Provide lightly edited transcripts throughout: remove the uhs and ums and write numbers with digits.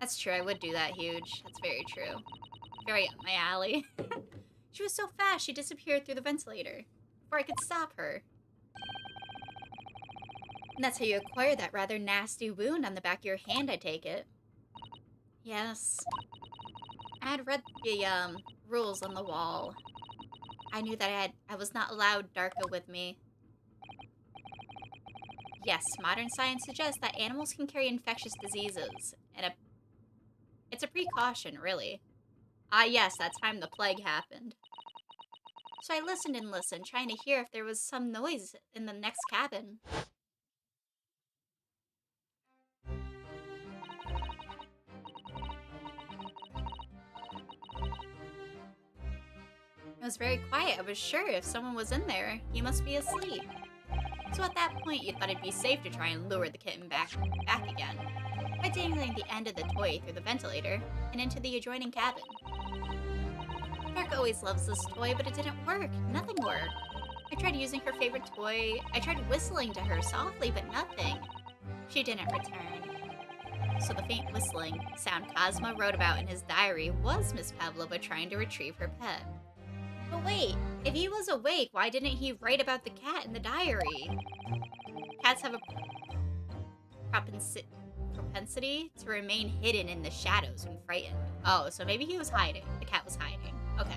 That's true, I would do that, Huge. That's very true. Very up my alley. She was so fast, she disappeared through the ventilator. Before I could stop her. And that's how you acquire that rather nasty wound on the back of your hand, I take it. Yes. I had read the, rules on the wall. I knew that I was not allowed Darka with me. Yes, modern science suggests that animals can carry infectious diseases, and it's a precaution, really. Ah, yes, that time the plague happened. So I listened and listened, trying to hear if there was some noise in the next cabin. It was very quiet. I was sure if someone was in there, he must be asleep. So at that point, you thought it'd be safe to try and lure the kitten back again by dangling the end of the toy through the ventilator and into the adjoining cabin. Dark always loves this toy, but it didn't work. Nothing worked. I tried using her favorite toy. I tried whistling to her softly, but nothing. She didn't return. So the faint whistling sound Cosmo wrote about in his diary was Miss Pavlova trying to retrieve her pet. But wait, if he was awake, why didn't he write about the cat in the diary? Cats have a propensity to remain hidden in the shadows when frightened. Oh, so maybe he was hiding. The cat was hiding. Okay.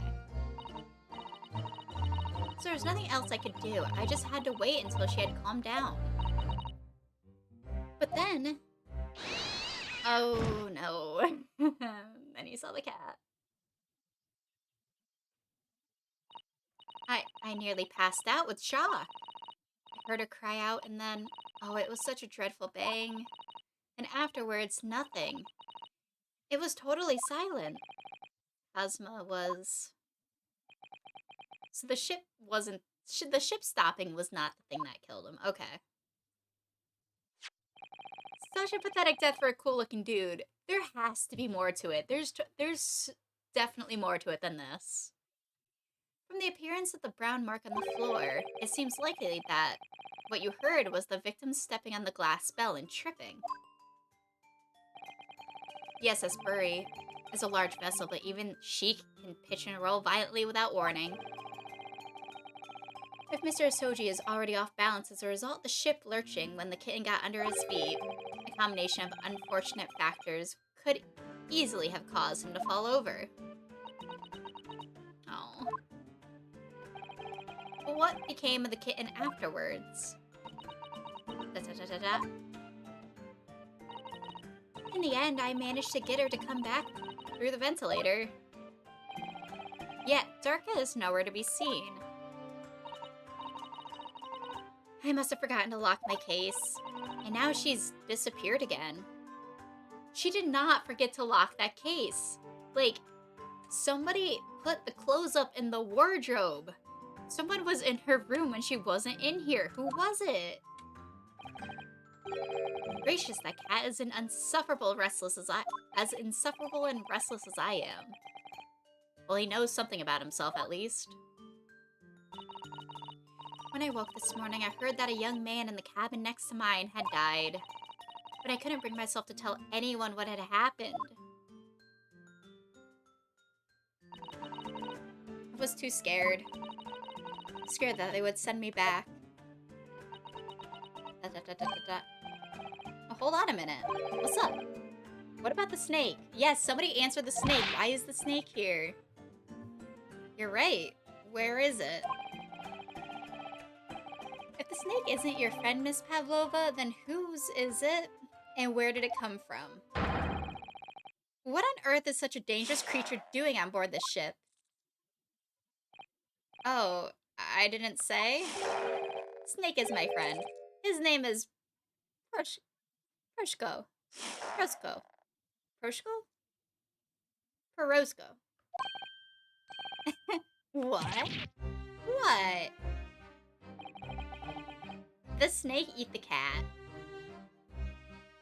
So there's nothing else I could do. I just had to wait until she had calmed down. But then... Oh, no. Then he saw the cat. I nearly passed out with shock. I heard her cry out and then, oh, it was such a dreadful bang. And afterwards, nothing. It was totally silent. Cosma was... So the ship wasn't... The ship stopping was not the thing that killed him. Okay. Such a pathetic death for a cool-looking dude. There has to be more to it. There's definitely more to it than this. From the appearance of the brown mark on the floor, it seems likely that what you heard was the victim stepping on the glass bell and tripping. The SS Bury is a large vessel, but even she can pitch and roll violently without warning. If Mr. Asoji is already off balance as a result of the ship lurching when the kitten got under his feet, a combination of unfortunate factors could easily have caused him to fall over. Oh. But what became of the kitten afterwards? In the end, I managed to get her to come back through the ventilator. Yet, Darka is nowhere to be seen. I must have forgotten to lock my case, and now she's disappeared again. She did not forget to lock that case. Like, somebody put the clothes up in the wardrobe. Someone was in her room when she wasn't in here. Who was it? Gracious, that cat is insufferable and restless as I am. Well, he knows something about himself, at least. When I woke this morning, I heard that a young man in the cabin next to mine had died. But I couldn't bring myself to tell anyone what had happened. I was too scared. Scared that they would send me back. Oh, hold on a minute. What's up? What about the snake? Yes, somebody answer the snake. Why is the snake here? You're right. Where is it? If the snake isn't your friend, Miss Pavlova, then whose is it? And where did it come from? What on earth is such a dangerous creature doing on board this ship? Oh, I didn't say? Snake is my friend. His name is Proshko. Proshko. Proshko? Perosco. What? What? The snake eat the cat.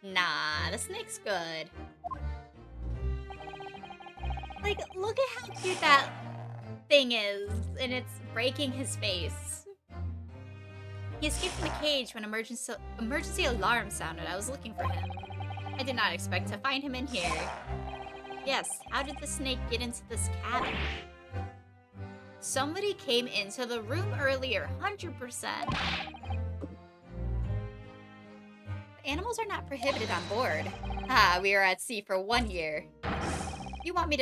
Nah, the snake's good. Like, look at how cute that thing is, and it's breaking his face. He escaped from the cage when emergency alarm sounded. I was looking for him. I I did not expect to find him in here. Yes, how did the snake get into this cabin? Somebody came into the room earlier, 100%. Animals are not prohibited on board. Ah, we are at sea for 1 year. You want me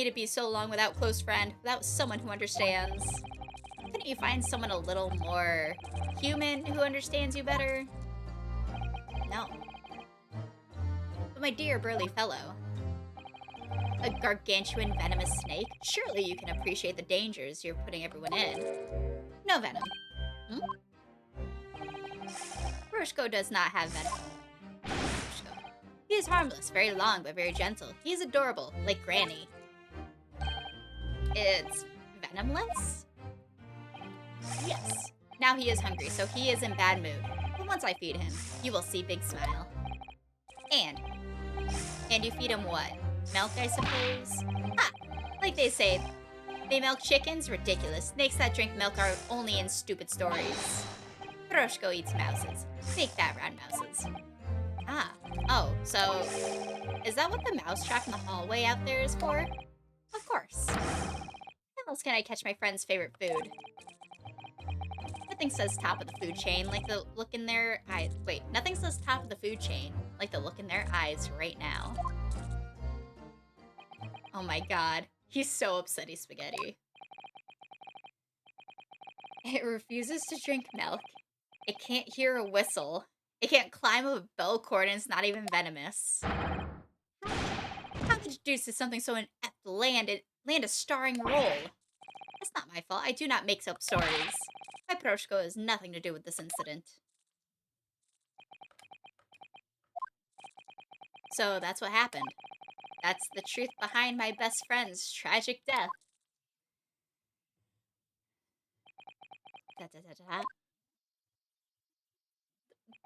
to be so long without close friend, without someone who understands? Couldn't you find someone a little more human who understands you better? No. But my dear burly fellow, a gargantuan venomous snake? Surely you can appreciate the dangers you're putting everyone in. No venom. Hmm? Roshko does not have venom. Roshko. He is harmless, very long, but very gentle. He is adorable, like Granny. It's venomless? Yes. Now he is hungry, so he is in bad mood. But once I feed him, you will see big smile. And you feed him what? Milk, I suppose? Ha! Like they say, they milk chickens? Ridiculous. Snakes that drink milk are only in stupid stories. Roshko eats mouses. Make that round mouses. Ah. Oh, so is that what the mouse trap in the hallway out there is for? Of course. How else can I catch my friend's favorite food? Nothing says top of the food chain like the look in their eyes. Wait, nothing says top of the food chain like the look in their eyes right now. Oh my god. He's so upsetty spaghetti. It refuses to drink milk. It can't hear a whistle. It can't climb up a bell cord, and it's not even venomous. How the deuce is something so inept land a starring role? That's not my fault. I do not make up stories. My Proshko has nothing to do with this incident. So that's what happened. That's the truth behind my best friend's tragic death.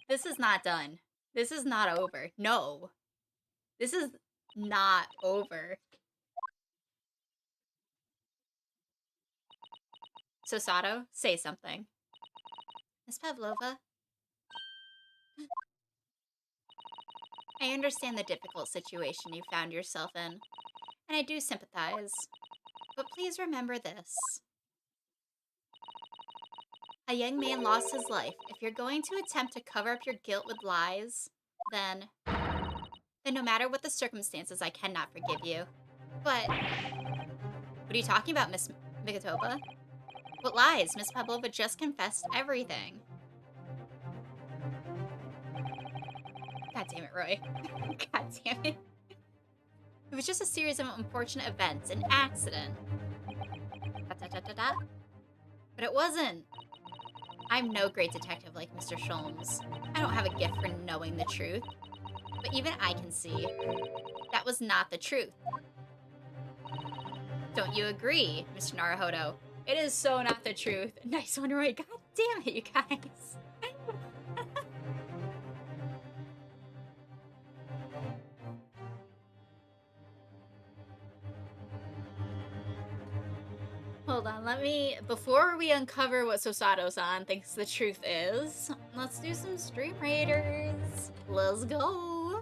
This is not done. This is not over. No. This is not over. So, Sato, say something. Miss Pavlova? I understand the difficult situation you found yourself in, and I do sympathize. But please remember this. A young man lost his life. If you're going to attempt to cover up your guilt with lies, then no matter what the circumstances, I cannot forgive you. But what are you talking about, Miss Mikatopa? What lies? Miss Pavlova just confessed everything. God damn it, Roy. God damn it. It was just a series of unfortunate events, an accident. But it wasn't. I'm no great detective like Mr. Sholmes. I don't have a gift for knowing the truth. But even I can see that was not the truth. Don't you agree, Mr. Naruhodo? It is so not the truth. Nice one, Roy. God damn it, you guys. Hold on, before we uncover what Sosato's-san thinks the truth is, let's do some Stream Raiders. Let's go.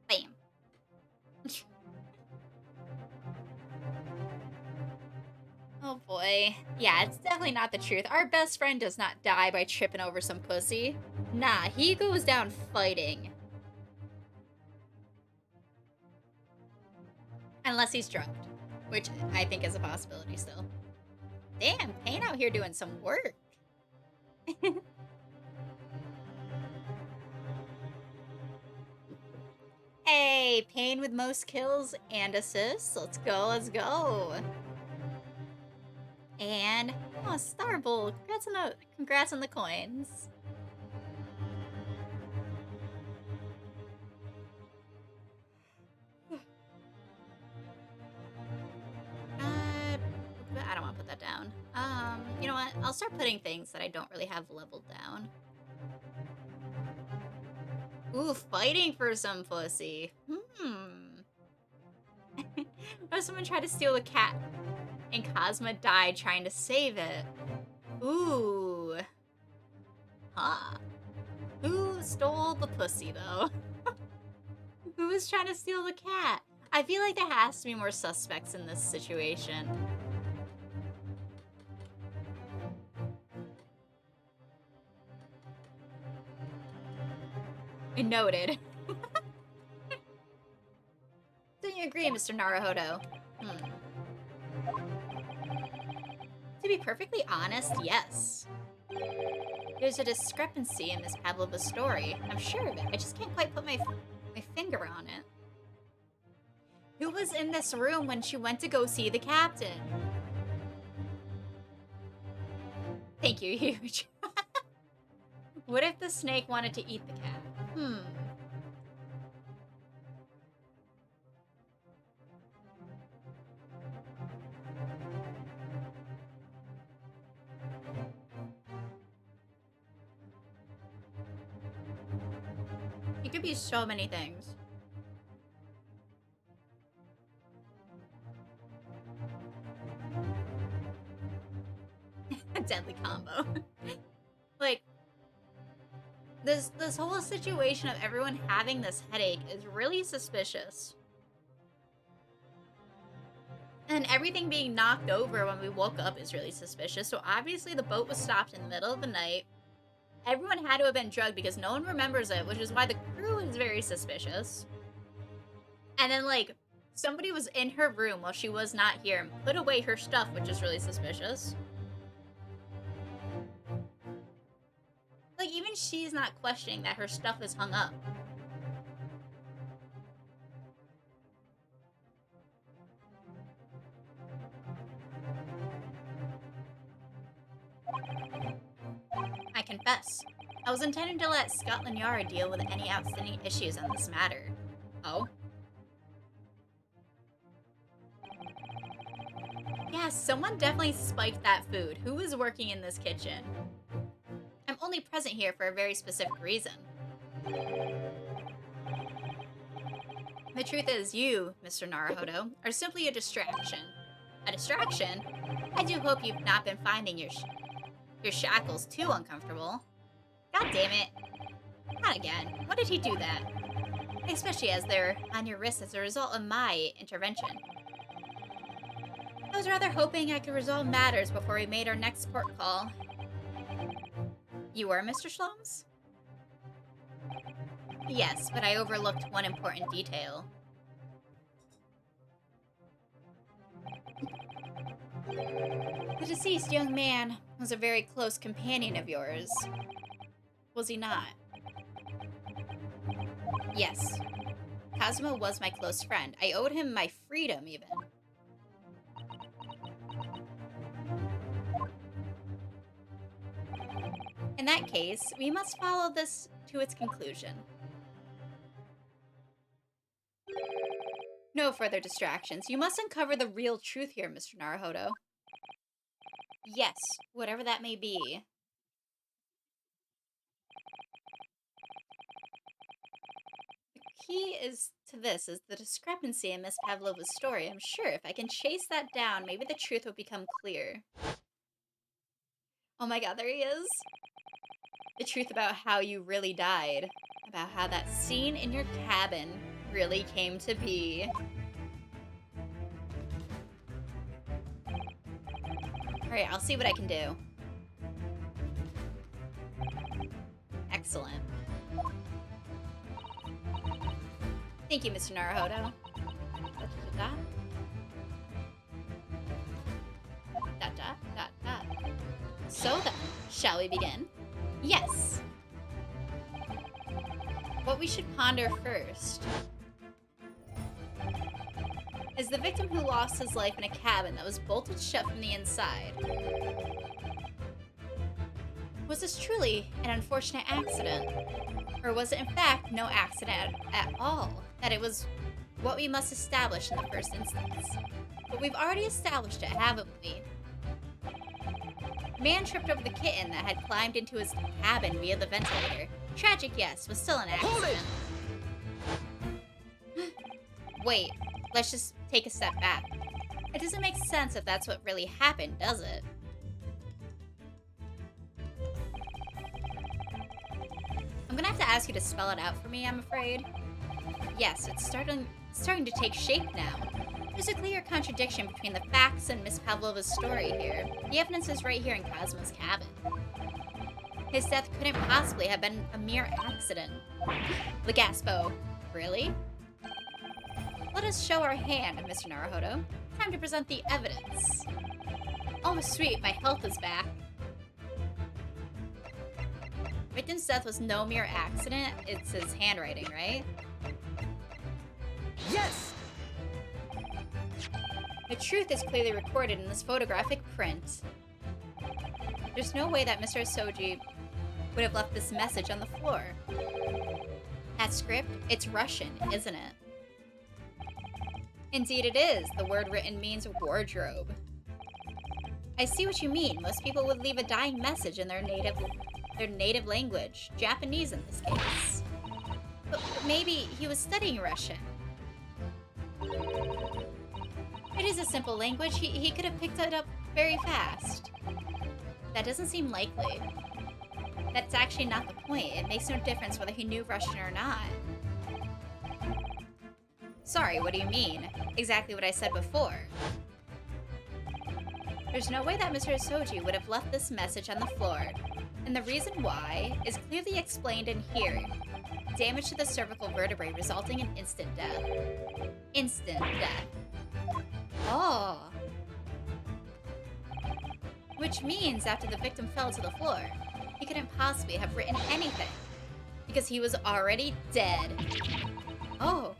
Bam. Oh boy. Yeah, it's definitely not the truth. Our best friend does not die by tripping over some pussy. Nah, he goes down fighting. Unless he's drugged, which I think is a possibility still. Damn, Pain out here doing some work. Hey, Pain with most kills and assists. Let's go, let's go. And, oh, Starbull. Congrats on the coins. I don't want to put that down. You know what? I'll start putting things that I don't really have leveled down. Ooh, fighting for some pussy. Or someone tried to steal a cat. and Cosma died trying to save it. Ooh. Huh. Who stole the pussy, though? Who was trying to steal the cat? I feel like there has to be more suspects in this situation. Noted. Don't you agree, Mr. Naruhodo? To be perfectly honest, yes. There's a discrepancy in Miss Pavlova's story. I'm sure of it. I just can't quite put my finger on it. Who was in this room when she went to go see the captain? Thank you, Huge. What if the snake wanted to eat the cat? It could be so many things. A deadly combo. Like, this whole situation of everyone having this headache is really suspicious. And everything being knocked over when we woke up is really suspicious. So obviously the boat was stopped in the middle of the night. Everyone had to have been drugged because no one remembers it, which is why the crew is very suspicious. And then, like, somebody was in her room while she was not here and put away her stuff, which is really suspicious. Like, even she's not questioning that her stuff is hung up. I confess, I was intending to let Scotland Yard deal with any outstanding issues on this matter. Oh? Yeah, someone definitely spiked that food. Who was working in this kitchen? I'm only present here for a very specific reason. The truth is, you, Mr. Naruhodo, are simply a distraction. A distraction? I do hope you've not been finding your shackles too uncomfortable. God damn it. Not again. Why did he do that? Especially as they're on your wrists as a result of my intervention. I was rather hoping I could resolve matters before we made our next port call. You were, Mr. Schlums? Yes, but I overlooked one important detail. The deceased young man was a very close companion of yours. Was he not? Yes. Cosmo was my close friend. I owed him my freedom, even. In that case, we must follow this to its conclusion. No further distractions. You must uncover the real truth here, Mr. Naruhodo. Yes, whatever that may be. The key is the discrepancy in Miss Pavlova's story. I'm sure if I can chase that down, maybe the truth will become clear. Oh my god, there he is. The truth about how you really died. About how that scene in your cabin really came to be. Alright, I'll see what I can do. Excellent. Thank you, Mr. Naruhodo. So then, shall we begin? Yes. What we should ponder first is the victim who lost his life in a cabin that was bolted shut from the inside. Was this truly an unfortunate accident? Or was it in fact no accident at all? That it was what we must establish in the first instance. But we've already established it, haven't we? Man tripped over the kitten that had climbed into his cabin via the ventilator. Tragic, yes, but still an accident. Wait, let's just take a step back. It doesn't make sense if that's what really happened, does it? I'm gonna have to ask you to spell it out for me, I'm afraid. Yes, it's starting to take shape now. There's a clear contradiction between the facts and Miss Pavlova's story here. The evidence is right here in Cosmo's cabin. His death couldn't possibly have been a mere accident. Legaspo. Really? Let us show our hand, Mr. Naruhodo. Time to present the evidence. Oh, sweet, my health is back. Victim's death was no mere accident. It's his handwriting, right? Yes! The truth is clearly recorded in this photographic print. There's no way that Mr. Asoji would have left this message on the floor. That script, it's Russian, isn't it? Indeed it is. The word written means wardrobe. I see what you mean. Most people would leave a dying message in their native language, Japanese in this case. But maybe he was studying Russian. It is a simple language. He could have picked it up very fast. That doesn't seem likely. That's actually not the point. It makes no difference whether he knew Russian or not. Sorry, what do you mean? Exactly what I said before. There's no way that Mr. Asoji would have left this message on the floor. And the reason why is clearly explained in here. Damage to the cervical vertebrae resulting in instant death. Instant death. Oh. Which means after the victim fell to the floor, he couldn't possibly have written anything. Because he was already dead. Oh.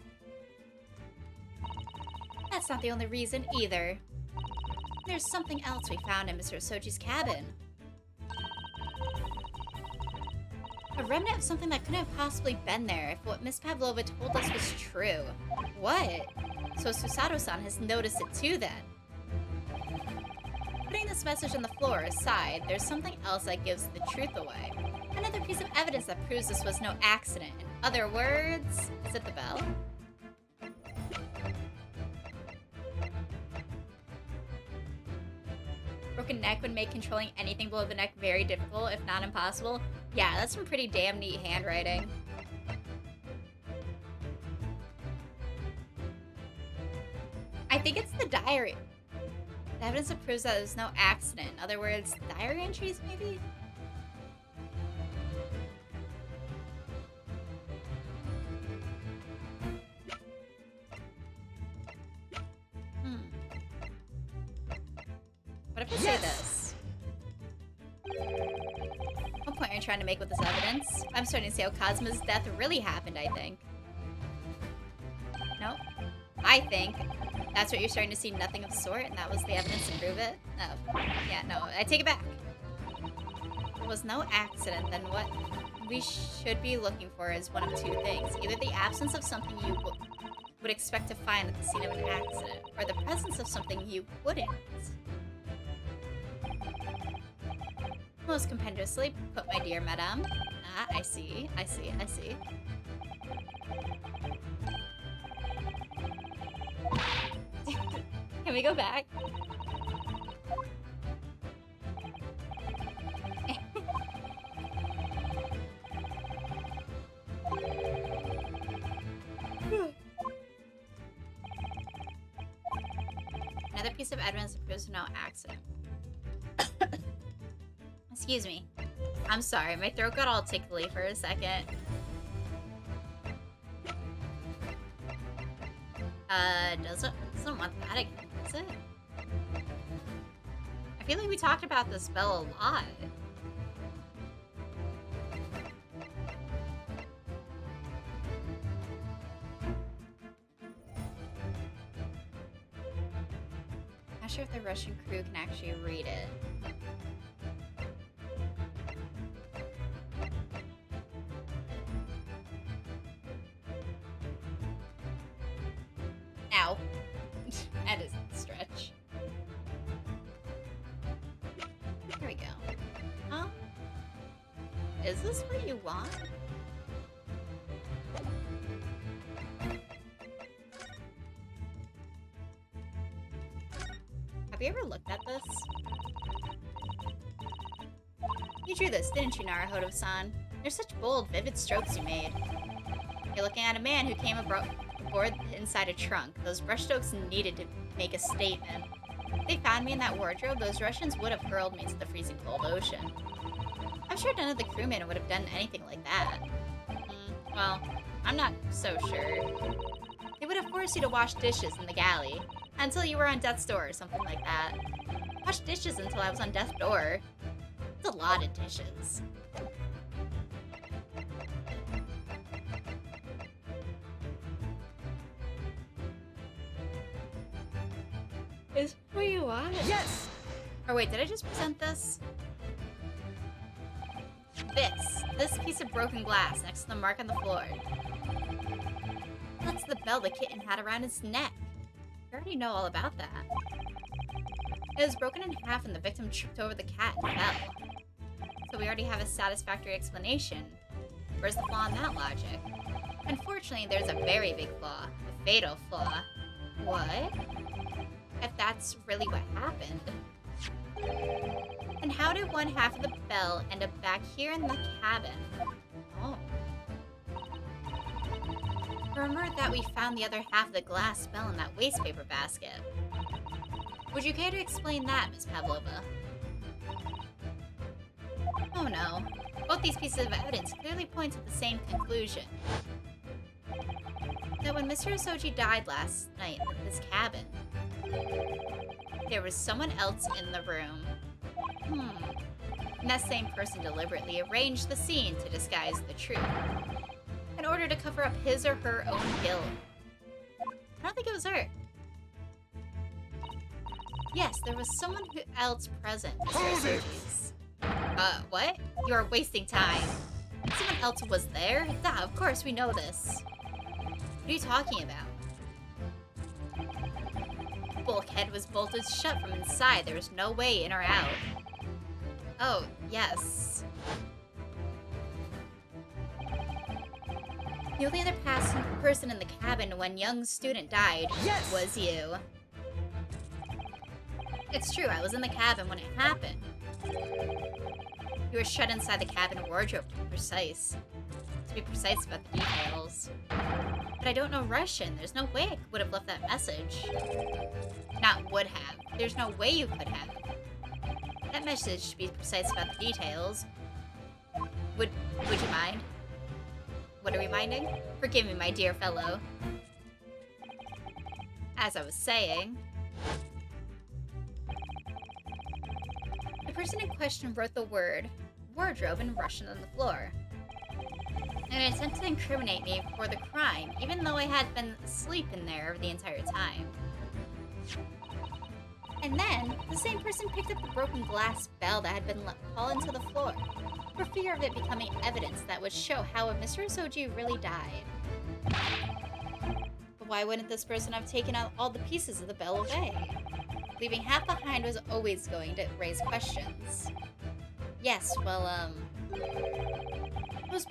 That's not the only reason either. There's something else we found in Mr. Asoji's cabin. A remnant of something that couldn't have possibly been there if what Miss Pavlova told us was true. What? So Susato-san has noticed it too then. Putting this message on the floor aside, there's something else that gives the truth away. Another piece of evidence that proves this was no accident. In other words, is it the bell? Broken neck would make controlling anything below the neck very difficult, if not impossible. Yeah, that's some pretty damn neat handwriting. I think it's the diary. The evidence that proves that there's no accident. In other words, diary entries, maybe? What if I say this? What point are you trying to make with this evidence? I'm starting to see how Cosmo's death really happened, I think. Nope. I think that's what you're starting to see, nothing of the sort, and that was the evidence to prove it? No. Yeah, no, I take it back. If it was no accident, then what we should be looking for is one of two things. Either the absence of something you would expect to find at the scene of an accident, or the presence of something you wouldn't. Most compendiously put, my dear madame. Ah, I see, I see, I see. Can we go back? Another piece of evidence that proves no accident. Excuse me. I'm sorry, my throat got all tickly for a second. Doesn't want that again, does it? I feel like we talked about this spell a lot. Not sure if the Russian crew can actually read it. Ow. That is a stretch. Here we go. Is this what you want? we ever looked at this? You drew this, didn't you, Naruhodo-san? There's such bold, vivid strokes you made. You're looking at a man who came aboard inside a trunk. Those brushstrokes needed to make a statement. If they found me in that wardrobe, those Russians would have hurled me into the freezing cold ocean. I'm sure none of the crewmen would have done anything like that. Well, I'm not so sure. They would have forced you to wash dishes in the galley. Until you were on death's door or something like that. Wash dishes until I was on death's door. It's a lot of dishes. Is where you are? Yes! Or wait, did I just present this? This piece of broken glass next to the mark on the floor. That's the bell the kitten had around its neck. I already know all about that. It was broken in half and the victim tripped over the cat and fell. So we already have a satisfactory explanation. Where's the flaw in that logic? Unfortunately, there's a very big flaw. A fatal flaw. What? If that's really what happened. And how did one half of the bell end up back here in the cabin? Oh. Remember that we found the other half of the glass bell in that waste paper basket. Would you care to explain that, Miss Pavlova? Oh no. Both these pieces of evidence clearly point to the same conclusion. That when Mr. Asoji died last night in his cabin, there was someone else in the room. And that same person deliberately arranged the scene to disguise the truth, in order to cover up his or her own guilt. I don't think it was her. Yes, there was someone else present, Mr. Asoji's. What? You are wasting time. Someone else was there? Duh, of course we know this. What are you talking about? The bulkhead was bolted shut from inside. There was no way in or out. Oh, yes. The only other person in the cabin when young student died was you. It's true, I was in the cabin when it happened. You were shut inside the cabin wardrobe, to be precise about the details. But I don't know Russian. There's no way I would have left that message. Not would have. There's no way you could have. That message, to be precise about the details. Would you mind? What are we minding? Forgive me, my dear fellow. As I was saying, the person in question wrote the word wardrobe in Russian on the floor. In an attempt to incriminate me for the crime, even though I had been asleep in there the entire time. And then, the same person picked up the broken glass bell that had been let fall into the floor, for fear of it becoming evidence that would show how Mr. Asoji really died. But why wouldn't this person have taken out all the pieces of the bell away? Leaving half behind was always going to raise questions. Yes, well, it was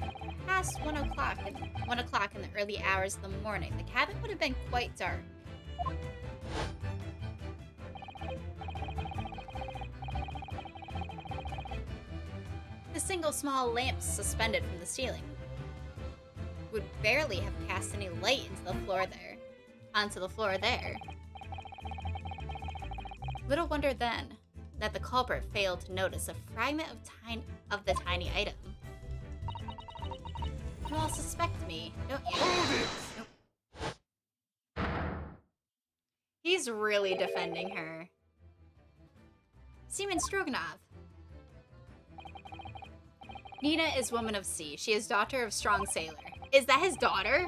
past 1 o'clock in the early hours of the morning. The cabin would have been quite dark. The single small lamp suspended from the ceiling would barely have cast any light onto the floor there. Little wonder then that the culprit failed to notice a fragment of the tiny item. You all suspect me, don't you? Nope. He's really defending her. Seaman Stroganov. Nina is woman of sea. She is daughter of strong sailor. Is that his daughter?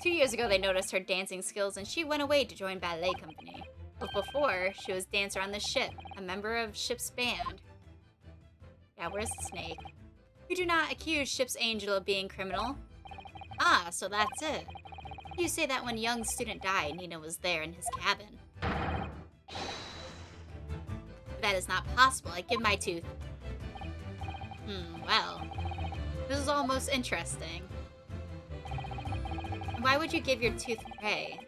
2 years ago they noticed her dancing skills and she went away to join ballet company. But before, she was dancer on the ship, a member of ship's band. Yeah, where's the snake? You do not accuse ship's angel of being criminal. Ah, so that's it. You say that when young student died, Nina was there in his cabin. That is not possible. I give my tooth. Well. This is all most interesting. Why would you give your tooth Ray?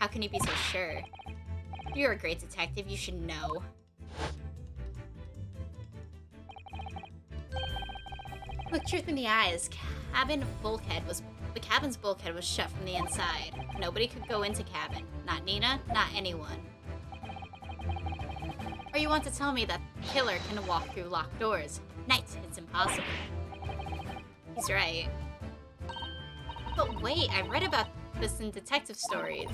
How can you be so sure? You're a great detective, you should know. Look truth in the eyes, the cabin's bulkhead was shut from the inside. Nobody could go into cabin. Not Nina, not anyone. Or you want to tell me that the killer can walk through locked doors? Knight, it's impossible. He's right. But wait, I read about this in detective stories.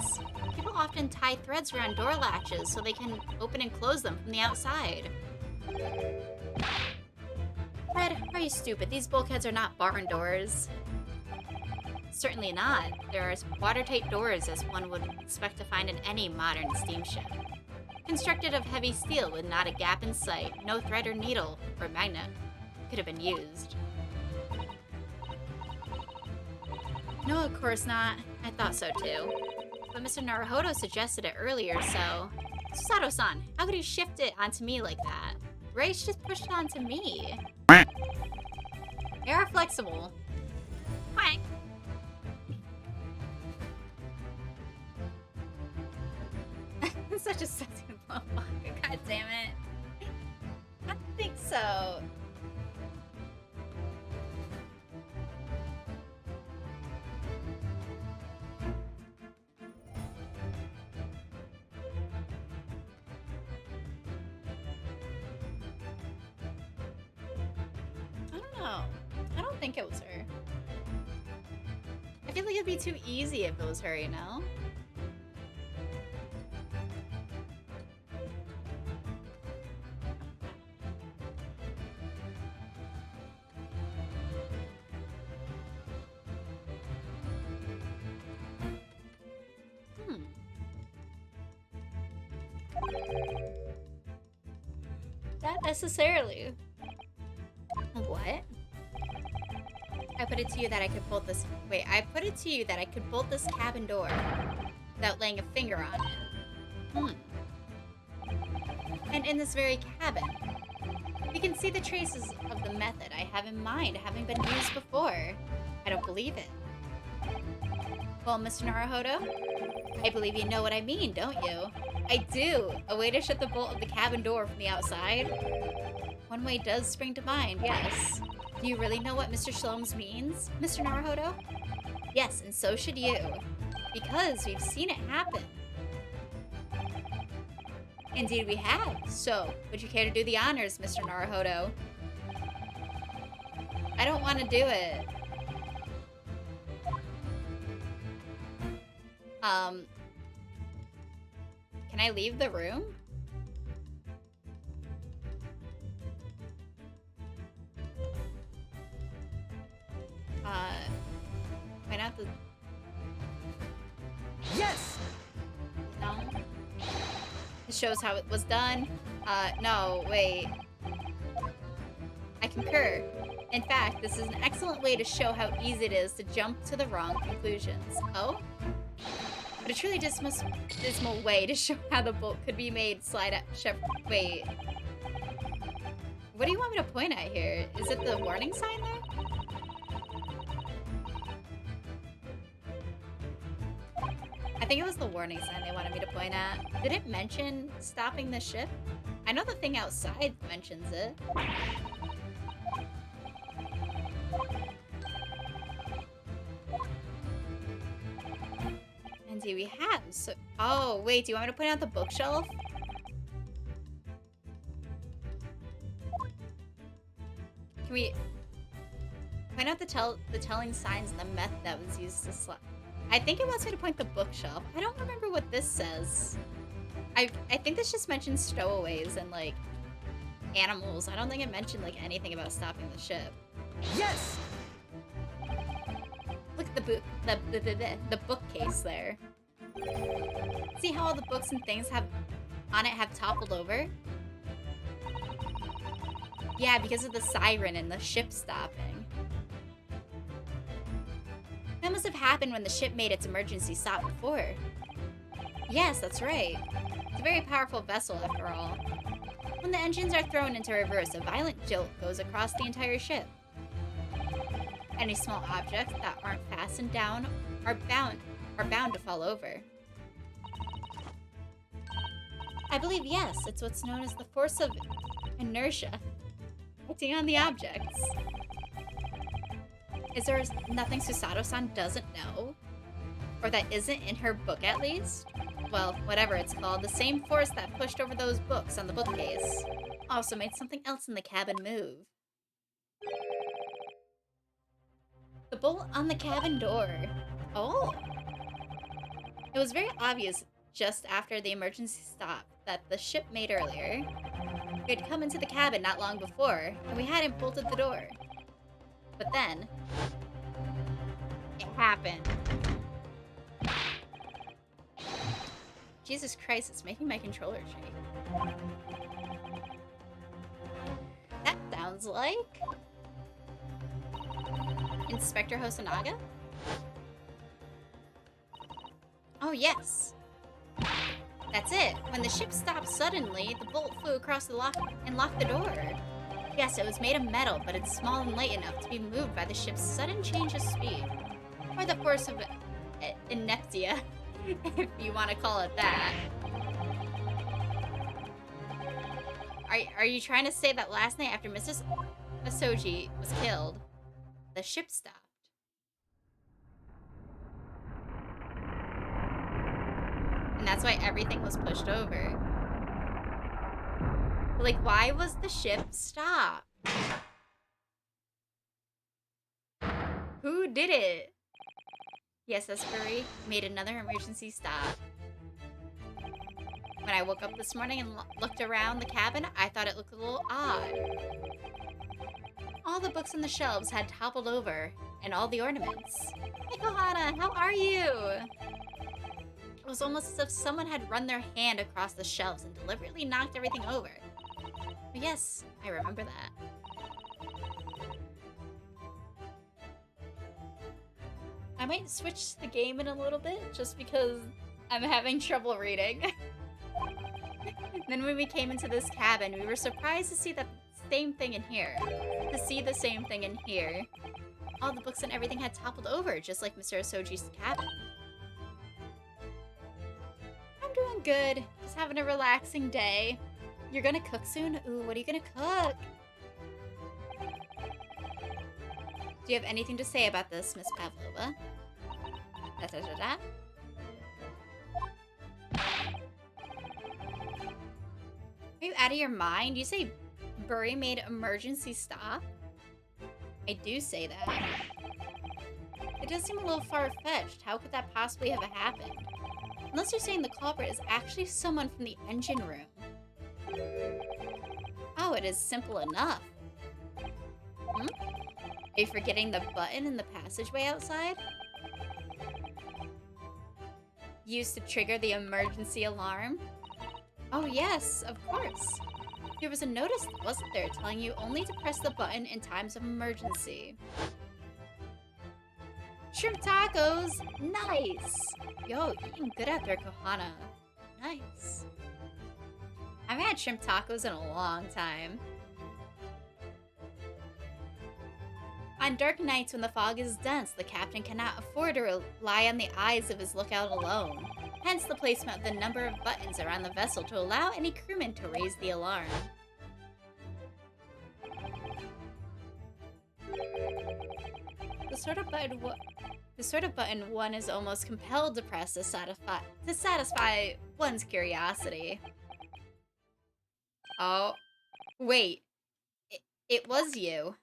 People often tie threads around door latches so they can open and close them from the outside. Fred, are you stupid? These bulkheads are not barn doors. Certainly not. There are watertight doors as one would expect to find in any modern steamship. Constructed of heavy steel with not a gap in sight, no thread or needle or magnet could have been used. No, of course not. I thought so too. But Mr. Naruhodo suggested it earlier, so... Susato-san, how could you shift it onto me like that? Raish just pushed it onto me. They are flexible. Quack. Such a sexy motherfucker, god damn it. I don't think so. I don't know. I don't think it was her. I feel like it'd be too easy if it was her, you know? Not necessarily. What? I put it to you that I could bolt this... Wait, I put it to you that I could bolt this cabin door without laying a finger on it. And in this very cabin, we can see the traces of the method I have in mind having been used before. I don't believe it. Well, Mr. Naruhodo, I believe you know what I mean, don't you? I do. A way to shut the bolt of the cabin door from the outside. One way does spring to mind, yes. Do you really know what Mr. Shlomes means, Mr. Naruhodo? Yes, and so should you. Because we've seen it happen. Indeed we have. So, would you care to do the honors, Mr. Naruhodo? I don't want to do it. Can I leave the room? Why not the... Yes! No? It shows how it was done. No, wait. I concur. In fact, this is an excellent way to show how easy it is to jump to the wrong conclusions. Oh? But a truly dismal way to show how the bolt could be made slide up. Wait. What do you want me to point at here? Is it the warning sign there? I think it was the warning sign they wanted me to point at. Did it mention stopping the ship? I know the thing outside mentions it. And do we have? So, oh, wait, do you want me to point out the bookshelf? Can we point out the telling signs and the method that was used to slide? I think it wants me to point the bookshelf. I don't remember what this says. I think this just mentions stowaways and, like, animals. I don't think it mentioned, like, anything about stopping the ship. Yes! Look at the bookcase there. See how all the books and things have toppled over? Yeah, because of the siren and the ship stopping. That must have happened when the ship made its emergency stop before. Yes, that's right. It's a very powerful vessel, after all. When the engines are thrown into reverse, a violent jolt goes across the entire ship. Any small objects that aren't fastened down are bound to fall over. I believe yes. It's what's known as the force of inertia, acting on the objects. Is there nothing Susato-san doesn't know? Or that isn't in her book, at least? Well, whatever it's called, the same force that pushed over those books on the bookcase also made something else in the cabin move. The bolt on the cabin door. Oh! It was very obvious just after the emergency stop that the ship made earlier. We had come into the cabin not long before, and we hadn't bolted the door. But then, it happened. Jesus Christ, it's making my controller shake. That sounds like... Inspector Hosonaga? Oh, yes. That's it. When the ship stopped suddenly, the bolt flew across the lock and locked the door. Yes, it was made of metal, but it's small and light enough to be moved by the ship's sudden change of speed. Or the force of inertia, if you want to call it that. Are you trying to say that last night after Mrs. Asoji was killed, the ship stopped? And that's why everything was pushed over. Like, why was the ship stopped? Who did it? Yes, Esbury made another emergency stop. When I woke up this morning and looked around the cabin, I thought it looked a little odd. All the books on the shelves had toppled over, and all the ornaments. Hey, Kohana, how are you? It was almost as if someone had run their hand across the shelves and deliberately knocked everything over. But yes, I remember that. I might switch the game in a little bit, just because I'm having trouble reading. Then when we came into this cabin, we were surprised to see the same thing in here. All the books and everything had toppled over, just like Mr. Asoji's cabin. I'm doing good. Just having a relaxing day. You're gonna cook soon? Ooh, what are you gonna cook? Do you have anything to say about this, Miss Pavlova? Da-da-da-da. Are you out of your mind? You say Bury made emergency stop? I do say that. It does seem a little far-fetched. How could that possibly have happened? Unless you're saying the culprit is actually someone from the engine room. Oh, it is simple enough. Hmm? Are you forgetting the button in the passageway outside? Used to trigger the emergency alarm? Oh yes, of course. There was a notice, wasn't there, telling you only to press the button in times of emergency. Shrimp tacos! Nice! Yo, eating good out there, Kohana. Nice. I haven't had shrimp tacos in a long time. On dark nights when the fog is dense, the captain cannot afford to rely on the eyes of his lookout alone. Hence the placement of the number of buttons around the vessel to allow any crewman to raise the alarm. The sort of button one is almost compelled to press to satisfy one's curiosity. Oh, wait. It was you.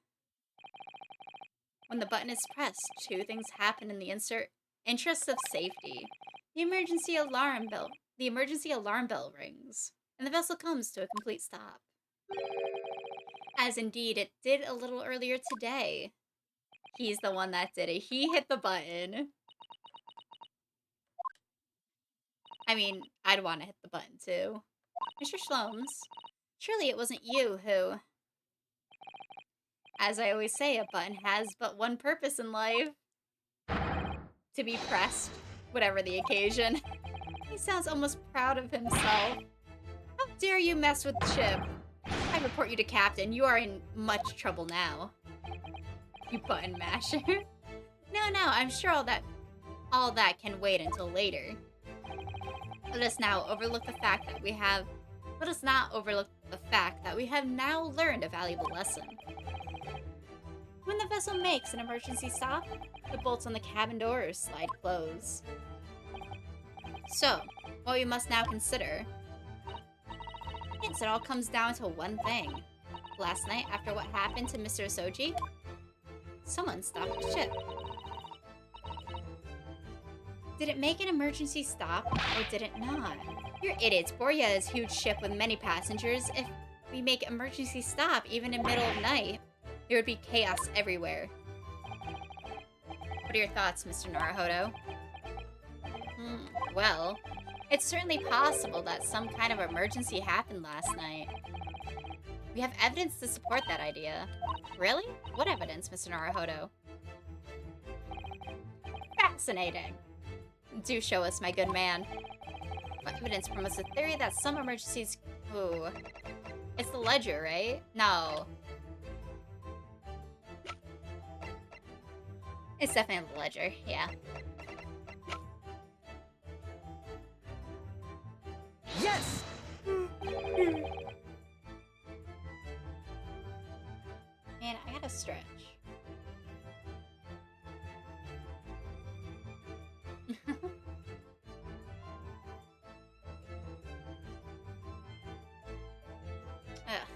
When the button is pressed, two things happen in the interest of safety. The emergency alarm bell rings, and the vessel comes to a complete stop. As indeed it did a little earlier today. He's the one that did it. He hit the button. I mean, I'd want to hit the button too. Mr. Shlomes, surely it wasn't you who... As I always say, a button has but one purpose in life. To be pressed, whatever the occasion. He sounds almost proud of himself. How dare you mess with the ship? I report you to Captain. You are in much trouble now. You button masher. No, I'm sure all that can wait until later. Let us now overlook the fact that we have Let us not overlook the fact that we have now learned a valuable lesson. When the vessel makes an emergency stop, the bolts on the cabin doors slide closed. So, what we must now consider... Yes, it all comes down to one thing. Last night, after what happened to Mr. Asoji, someone stopped the ship. Did it make an emergency stop, or did it not? You're idiots. Borya is a huge ship with many passengers. If we make emergency stop, even in middle of night, there would be chaos everywhere. What are your thoughts, Mr. Naruhodo? Well, it's certainly possible that some kind of emergency happened last night. We have evidence to support that idea. Really? What evidence, Mr. Naruhodo? Fascinating. Do show us, my good man. What evidence promotes the theory that some emergencies... Ooh. It's the ledger, right? No. It's definitely the ledger, yeah. Yes! Man, I gotta stretch. Ugh.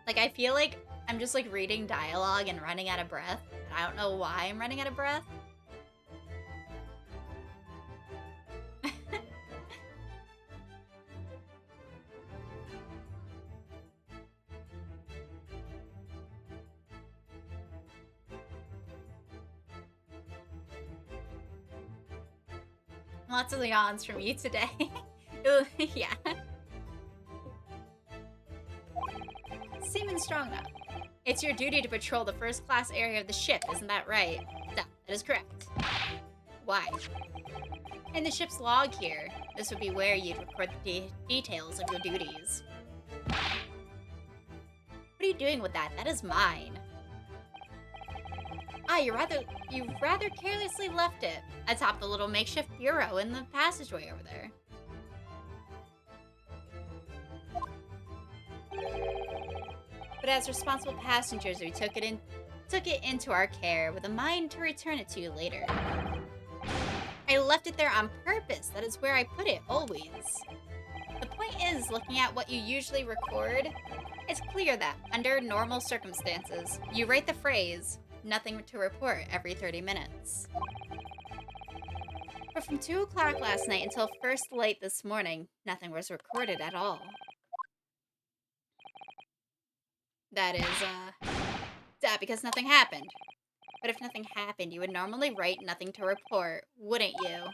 Like, I feel like I'm just, like, reading dialogue and running out of breath. And I don't know why I'm running out of breath. Lots of yawns from you today. Ooh, yeah. Seaman Strongnut. It's your duty to patrol the first-class area of the ship, isn't that right? That is correct. Why? In the ship's log here, this would be where you'd record the details of your duties. What are you doing with that? That is mine. Ah, you rather carelessly left it atop the little makeshift bureau in the passageway over there. But as responsible passengers, we took it into our care with a mind to return it to you later. I left it there on purpose. That is where I put it, always. The point is, looking at what you usually record, it's clear that, under normal circumstances, you write the phrase, "Nothing to report," every 30 minutes. But from 2 o'clock last night until first light this morning, nothing was recorded at all. That is, because nothing happened. But if nothing happened, you would normally write "nothing to report," wouldn't you?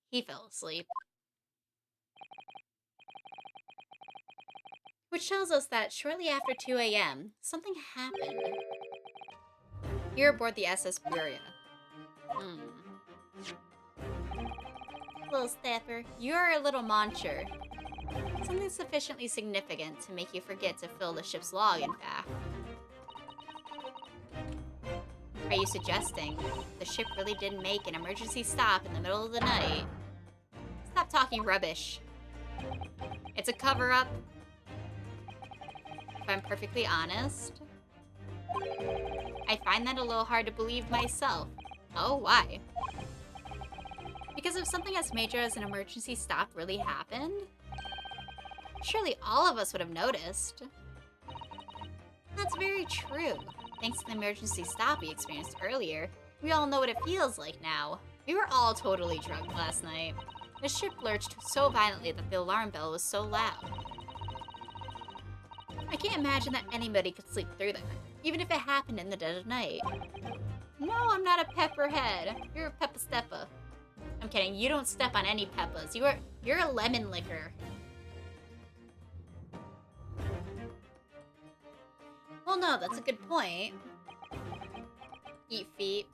He fell asleep. Which tells us that shortly after 2 a.m., something happened. Here aboard the SS Buria. Little staffer, you are a little monster. Something sufficiently significant to make you forget to fill the ship's log, in fact. Are you suggesting the ship really did make an emergency stop in the middle of the night? Stop talking rubbish. It's a cover-up. If I'm perfectly honest, I find that a little hard to believe myself. Oh, why? Because if something as major as an emergency stop really happened, surely all of us would have noticed. That's very true. Thanks to the emergency stop we experienced earlier, we all know what it feels like now. We were all totally drunk last night. The ship lurched so violently that the alarm bell was so loud. I can't imagine that anybody could sleep through that, even if it happened in the dead of night. No, I'm not a pepperhead. You're a Peppa Steppa. I'm kidding, you don't step on any Peppas. You're a lemon licker. Well, no, that's a good point. Eat feet.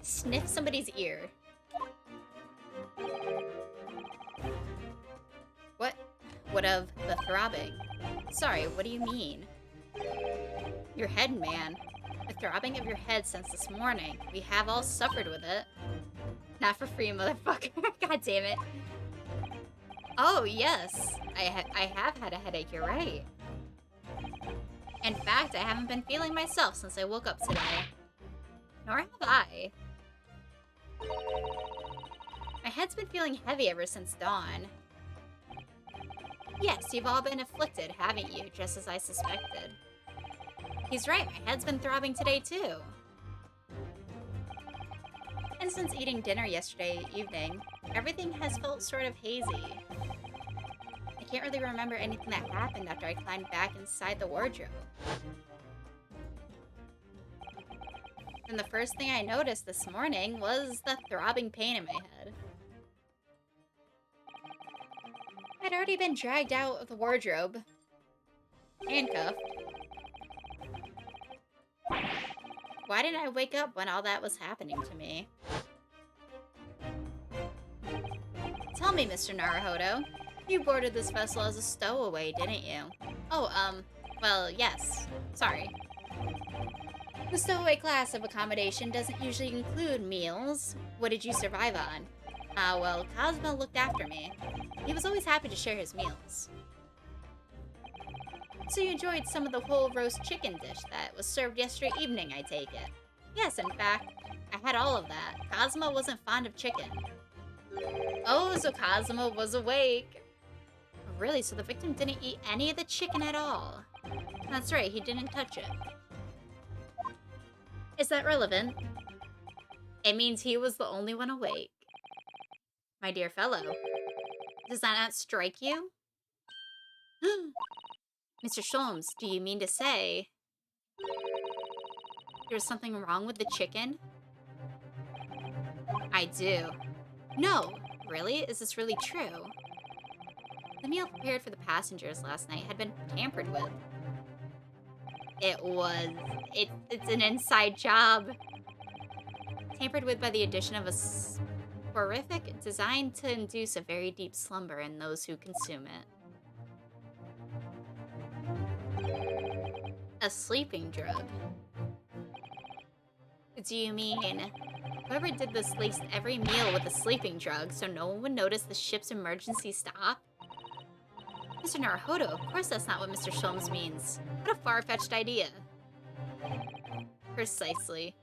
Sniff somebody's ear. What? What of the throbbing? Sorry, what do you mean? Your head, man. The throbbing of your head since this morning. We have all suffered with it. Not for free, motherfucker. God damn it. Oh, yes. I have had a headache, you're right. In fact, I haven't been feeling myself since I woke up today. Nor have I. My head's been feeling heavy ever since dawn. Yes, you've all been afflicted, haven't you? Just as I suspected. He's right, my head's been throbbing today too. And since eating dinner yesterday evening, everything has felt sort of hazy. I can't really remember anything that happened after I climbed back inside the wardrobe. And the first thing I noticed this morning was the throbbing pain in my head. I'd already been dragged out of the wardrobe, handcuffed. Why didn't I wake up when all that was happening to me? Tell me, Mr. Naruhodo, you boarded this vessel as a stowaway, didn't you? Oh, well, yes. Sorry. The stowaway class of accommodation doesn't usually include meals. What did you survive on? Well, Cosmo looked after me. He was always happy to share his meals. So you enjoyed some of the whole roast chicken dish that was served yesterday evening, I take it? Yes, in fact, I had all of that. Cosmo wasn't fond of chicken. Oh, so Cosmo was awake. Really, so the victim didn't eat any of the chicken at all? That's right, he didn't touch it. Is that relevant? It means he was the only one awake. My dear fellow, does that not strike you? Mr. Sholmes, do you mean to say there's something wrong with the chicken? I do. No, really? Is this really true? The meal prepared for the passengers last night had been tampered with. It was. It's an inside job. Tampered with by the addition of a horrific designed to induce a very deep slumber in those who consume it. A sleeping drug. Do you mean whoever did this laced every meal with a sleeping drug so no one would notice the ship's emergency stop? Mr. Naruhodo, of course that's not what Mr. Sholmes means. What a far-fetched idea. Precisely.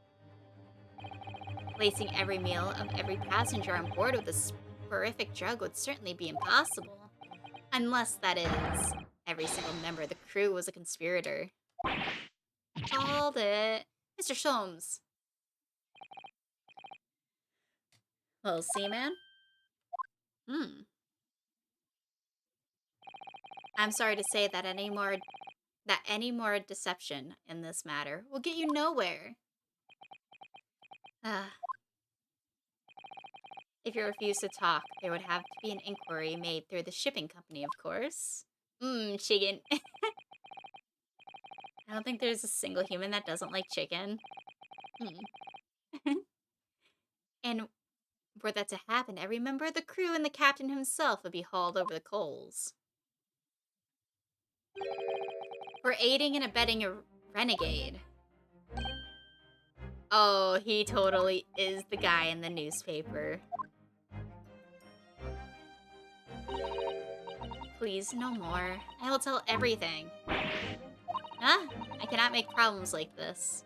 Lacing every meal of every passenger on board with a horrific drug would certainly be impossible. Unless, that is, every single member of the crew was a conspirator. Called it. Mr. Sholmes. Well, seaman? I'm sorry to say that any more deception in this matter will get you nowhere. If you refuse to talk, there would have to be an inquiry made through the shipping company, of course. Chicken. I don't think there's a single human that doesn't like chicken. And were that to happen, every member of the crew and the captain himself would be hauled over the coals. For aiding and abetting a renegade. Oh, he totally is the guy in the newspaper. Please, no more. I will tell everything. Huh? I cannot make problems like this.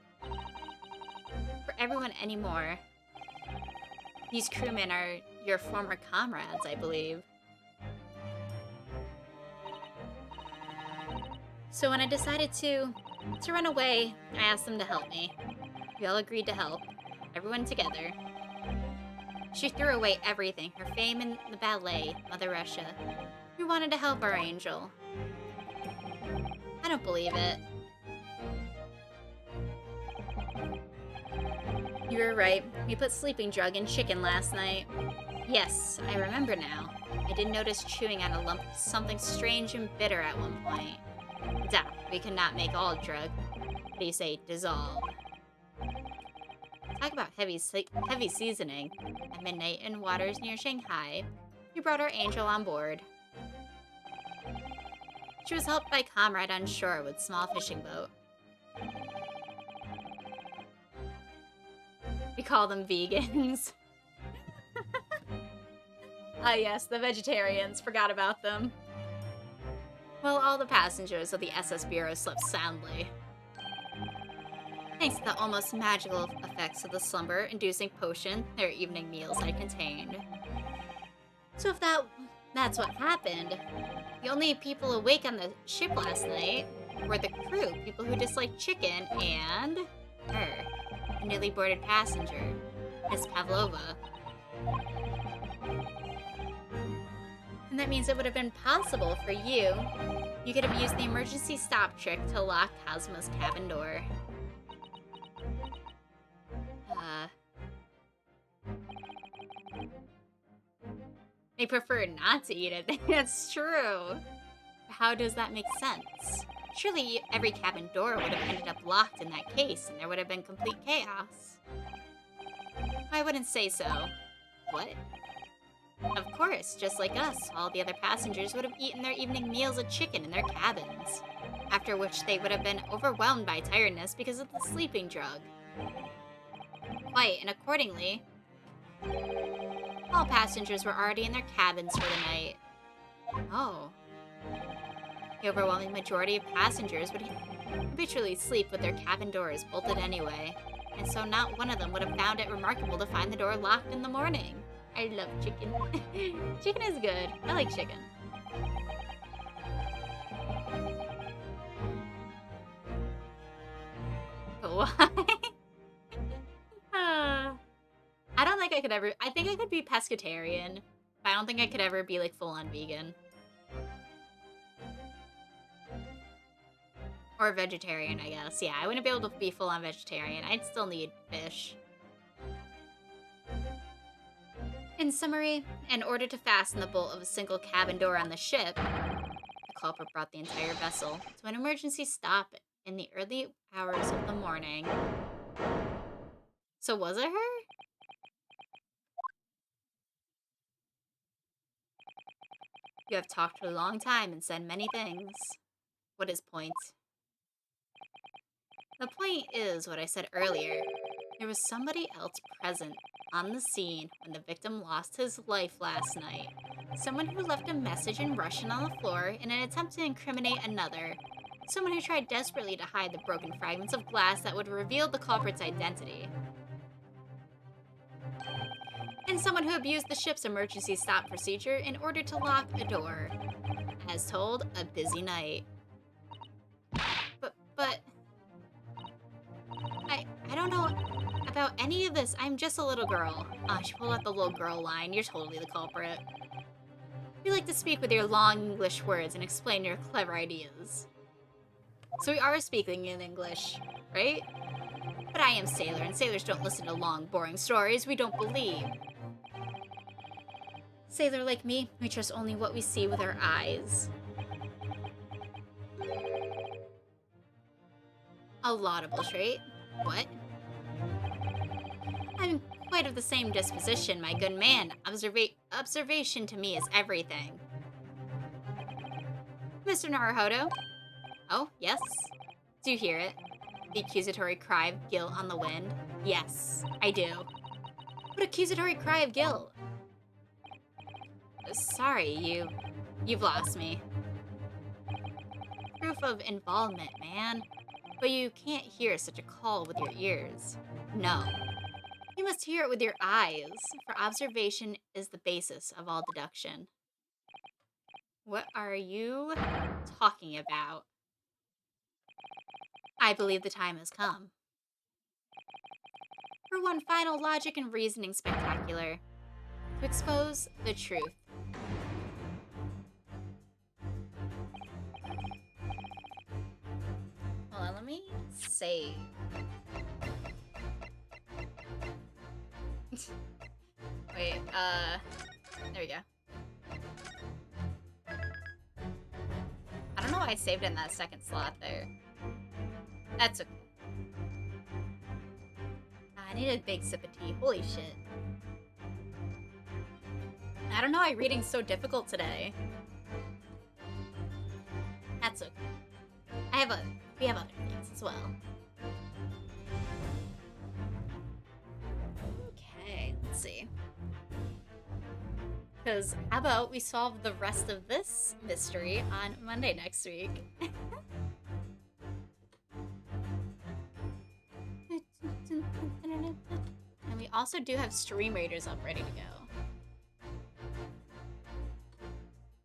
For everyone anymore. These crewmen are your former comrades, I believe. So when I decided to run away, I asked them to help me. We all agreed to help. Everyone together. She threw away everything, her fame in the ballet, Mother Russia. We wanted to help our angel. I don't believe it. You were right. We put sleeping drug in chicken last night. Yes, I remember now. I did notice chewing on a lump of something strange and bitter at one point. Duh, we could not make all drug. What do you say, dissolve? Talk about heavy seasoning. At midnight in waters near Shanghai, we brought our angel on board. She was helped by comrade on shore with small fishing boat. We call them vegans. Ah, yes, the vegetarians. Forgot about them. Well, all the passengers of the SS Bureau slept soundly, thanks to the almost magical effects of the slumber-inducing potion their evening meals had contained. So if that's what happened, the only people awake on the ship last night were the crew, people who disliked chicken, and her, a newly boarded passenger, Miss Pavlova. And that means it would have been possible for you. You could have used the emergency stop trick to lock Cosmo's cabin door. They prefer not to eat it. That's true. How does that make sense? Surely every cabin door would have ended up locked in that case, and there would have been complete chaos. I wouldn't say so. What? Of course, just like us, all the other passengers would have eaten their evening meals of chicken in their cabins, after which they would have been overwhelmed by tiredness because of the sleeping drug. Quite, and accordingly, all passengers were already in their cabins for the night. Oh. The overwhelming majority of passengers would habitually sleep with their cabin doors bolted anyway, and so not one of them would have found it remarkable to find the door locked in the morning. I love chicken. Chicken is good. I like chicken. But why? I don't think I could ever... I think I could be pescatarian, but I don't think I could ever be, like, full-on vegan. Or vegetarian, I guess. Yeah, I wouldn't be able to be full-on vegetarian. I'd still need fish. In summary, in order to fasten the bolt of a single cabin door on the ship, the culprit brought the entire vessel to an emergency stop in the early hours of the morning. So was it her? You have talked for a long time and said many things. What is point? The point is what I said earlier. There was somebody else present on the scene when the victim lost his life last night. Someone who left a message in Russian on the floor in an attempt to incriminate another. Someone who tried desperately to hide the broken fragments of glass that would reveal the culprit's identity. And someone who abused the ship's emergency stop procedure in order to lock a door. As told, a busy night. But... I don't know about any of this. I'm just a little girl. She pulled out the little girl line. You're totally the culprit. You like to speak with your long English words and explain your clever ideas. So we are speaking in English, right? But I am sailor, and sailors don't listen to long, boring stories we don't believe. Sailor like me, we trust only what we see with our eyes. A laudable trait. What? I'm quite of the same disposition, my good man. Observation to me is everything. Mr. Naruhodo? Oh, yes? Do you hear it? The accusatory cry of guilt on the wind? Yes, I do. What accusatory cry of guilt? Sorry, you've lost me. Proof of involvement, man. But you can't hear such a call with your ears. No. You must hear it with your eyes, for observation is the basis of all deduction. What are you talking about? I believe the time has come. For one final logic and reasoning spectacular. To expose the truth. Hold on, let me save. Wait, there we go. I don't know why I saved it in that second slot there. That's okay. I need a big sip of tea. Holy shit. I don't know why reading's so difficult today. That's okay. We have other things as well. Okay, let's see. Because how about we solve the rest of this mystery on Monday next week? And we also do have Stream Raiders up ready to go.